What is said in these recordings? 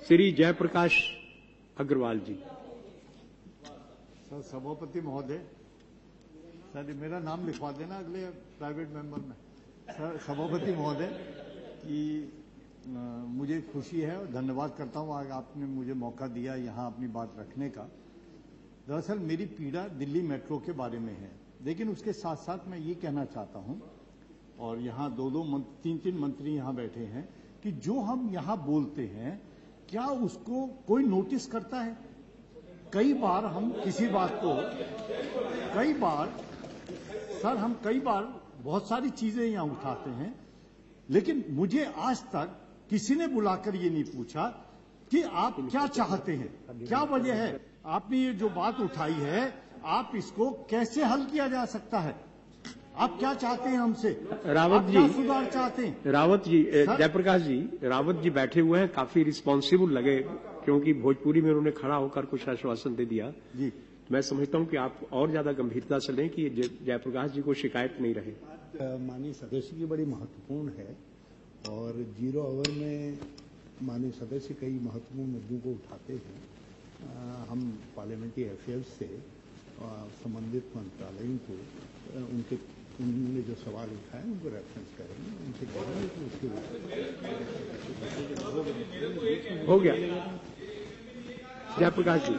श्री जयप्रकाश अग्रवाल जी। Sir, सभापति महोदय, sir मेरा नाम लिखवा देना अगले प्राइवेट मेंबर में। सर सभापति महोदय कि मुझे खुशी है और धन्यवाद करता हूं आज आपने मुझे मौका दिया यहां अपनी बात रखने का। दरअसल मेरी पीड़ा दिल्ली मेट्रो के बारे में है, लेकिन उसके साथ साथ मैं ये कहना चाहता हूं, और यहां तीन मंत्री यहां बैठे हैं, कि जो हम यहां बोलते हैं क्या उसको कोई नोटिस करता है? कई बार हम किसी बात को कई बार बहुत सारी चीजें यहां उठाते हैं, लेकिन मुझे आज तक किसी ने बुलाकर ये नहीं पूछा कि आप क्या चाहते हैं, क्या वजह है, आपने ये जो बात उठाई है आप इसको कैसे हल किया जा सकता है, आप क्या चाहते हैं हमसे, रावत जी, क्या सुधार चाहते हैं? रावत जी, जयप्रकाश जी, रावत जी बैठे हुए हैं, काफी रिस्पॉन्सिबल लगे, क्योंकि भोजपुरी में उन्होंने खड़ा होकर कुछ आश्वासन दे दिया जी। मैं समझता हूं कि आप और ज्यादा गंभीरता से लें कि जयप्रकाश जी को शिकायत नहीं रहे। माननीय सदस्य की बड़ी महत्वपूर्ण है और 0 आवर में माननीय सदस्य कई महत्वपूर्ण मुद्दों को उठाते हैं। हम पार्लियामेंट्री अफेयर्स से संबंधित मंत्रालयों को उन्होंने जो सवाल उठाए उनको रेफरेंस करेंगे, उनसे कहेंगे कि उसके हो गया। जयप्रकाश जी,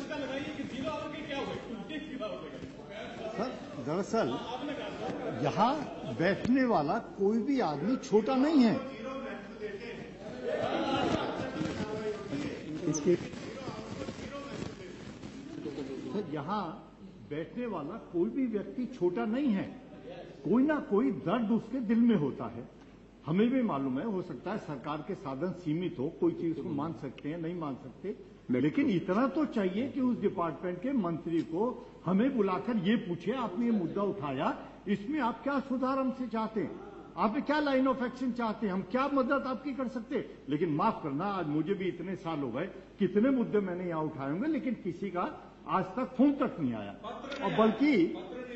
सर दरअसल यहाँ बैठने वाला कोई भी आदमी छोटा नहीं है। यहाँ बैठने वाला कोई भी व्यक्ति छोटा नहीं है, कोई ना कोई दर्द उसके दिल में होता है। हमें भी मालूम है, हो सकता है सरकार के साधन सीमित हो, कोई चीज को मान सकते हैं, नहीं मान सकते, लेकिन इतना तो चाहिए कि उस डिपार्टमेंट के मंत्री को हमें बुलाकर ये पूछे, आपने ये मुद्दा उठाया, इसमें आप क्या सुधार हमसे चाहते हैं, आप क्या लाइन ऑफ एक्शन चाहते हैं, हम क्या मदद आपकी कर सकते हैं। लेकिन माफ करना, आज मुझे भी इतने साल हो गए, कितने मुद्दे मैंने यहाँ उठाए होंगे, लेकिन किसी का आज तक फोन तक नहीं आया। और बल्कि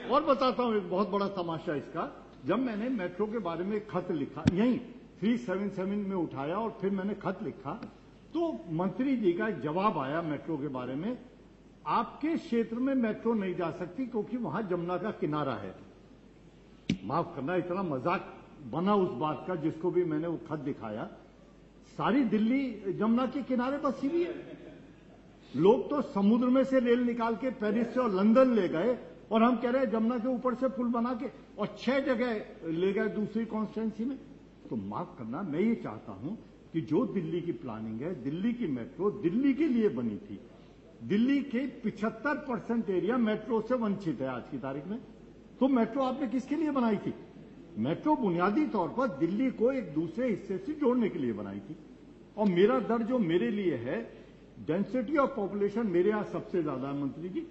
और बताता हूं एक बहुत बड़ा तमाशा इसका, जब मैंने मेट्रो के बारे में खत लिखा, यही 377 में उठाया और फिर मैंने खत लिखा, तो मंत्री जी का जवाब आया मेट्रो के बारे में, आपके क्षेत्र में मेट्रो नहीं जा सकती क्योंकि वहां जमुना का किनारा है। माफ करना, इतना मजाक बना उस बात का, जिसको भी मैंने वो खत दिखाया। सारी दिल्ली जमुना के किनारे बसी हुई है। लोग तो समुद्र में से रेल निकाल के पेरिस से और लंदन ले गए, और हम कह रहे हैं जमुना के ऊपर से पुल बना के, और 6 जगह ले गए दूसरी कॉन्स्टिट्यूंसी में। तो माफ करना, मैं ये चाहता हूं कि जो दिल्ली की प्लानिंग है, दिल्ली की मेट्रो दिल्ली के लिए बनी थी। दिल्ली के 75% एरिया मेट्रो से वंचित है आज की तारीख में। तो मेट्रो आपने किसके लिए बनाई थी? मेट्रो बुनियादी तौर पर दिल्ली को एक दूसरे हिस्से से जोड़ने के लिए बनाई थी। और मेरा दर्द जो मेरे लिए है, डेंसिटी ऑफ पॉपुलेशन मेरे यहां सबसे ज्यादा है मंत्री जी,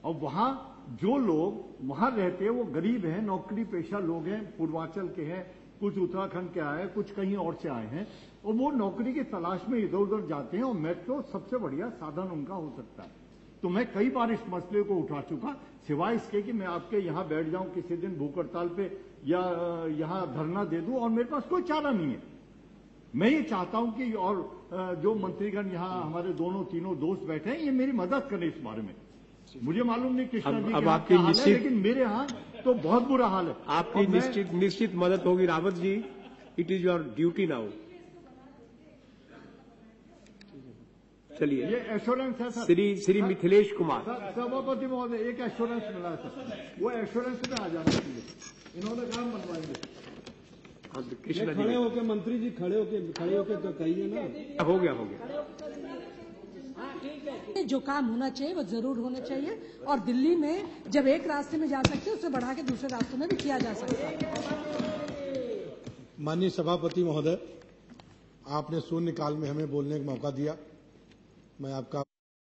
और वहां जो लोग वहां रहते हैं वो गरीब हैं, नौकरी पेशा लोग हैं, पूर्वांचल के हैं, कुछ उत्तराखंड के आए हैं, कुछ कहीं और से आए हैं, और वो नौकरी की तलाश में इधर उधर जाते हैं, और मेट्रो सबसे बढ़िया साधन उनका हो सकता है। तो मैं कई बार इस मसले को उठा चुका, सिवाय इसके कि मैं आपके यहां बैठ जाऊं किसी दिन भूख हड़ताल पे या यहां धरना दे दूं, और मेरे पास कोई चारा नहीं है। मैं ये चाहता हूं कि और जो मंत्रीगण यहां हमारे तीनों दोस्त बैठे हैं, ये मेरी मदद करें इस बारे में। मुझे मालूम नहीं कृष्णा जी क्या हाल है, लेकिन मेरे यहाँ तो बहुत बुरा हाल है। आपकी निश्चित मदद होगी Rawat ji, it is your duty now. चलिए, ये एश्योरेंस है सर। श्री मिथिलेश कुमार। सभापति महोदय, एक एश्योरेंस मिला है सर, वो एश्योरेंस में आ जाना चाहिए, इन्होंने काम बनवाएंगे। कृष्णा जी खड़े होके मंत्री जी खड़े होके तो कहिए ना। हो गया। जो काम होना चाहिए वो जरूर होना चाहिए, और दिल्ली में जब एक रास्ते में जा सकते हैं, उसे बढ़ा के दूसरे रास्ते में भी किया जा सकता है। माननीय सभापति महोदय, आपने शून्यकाल में हमें बोलने का मौका दिया, मैं आपका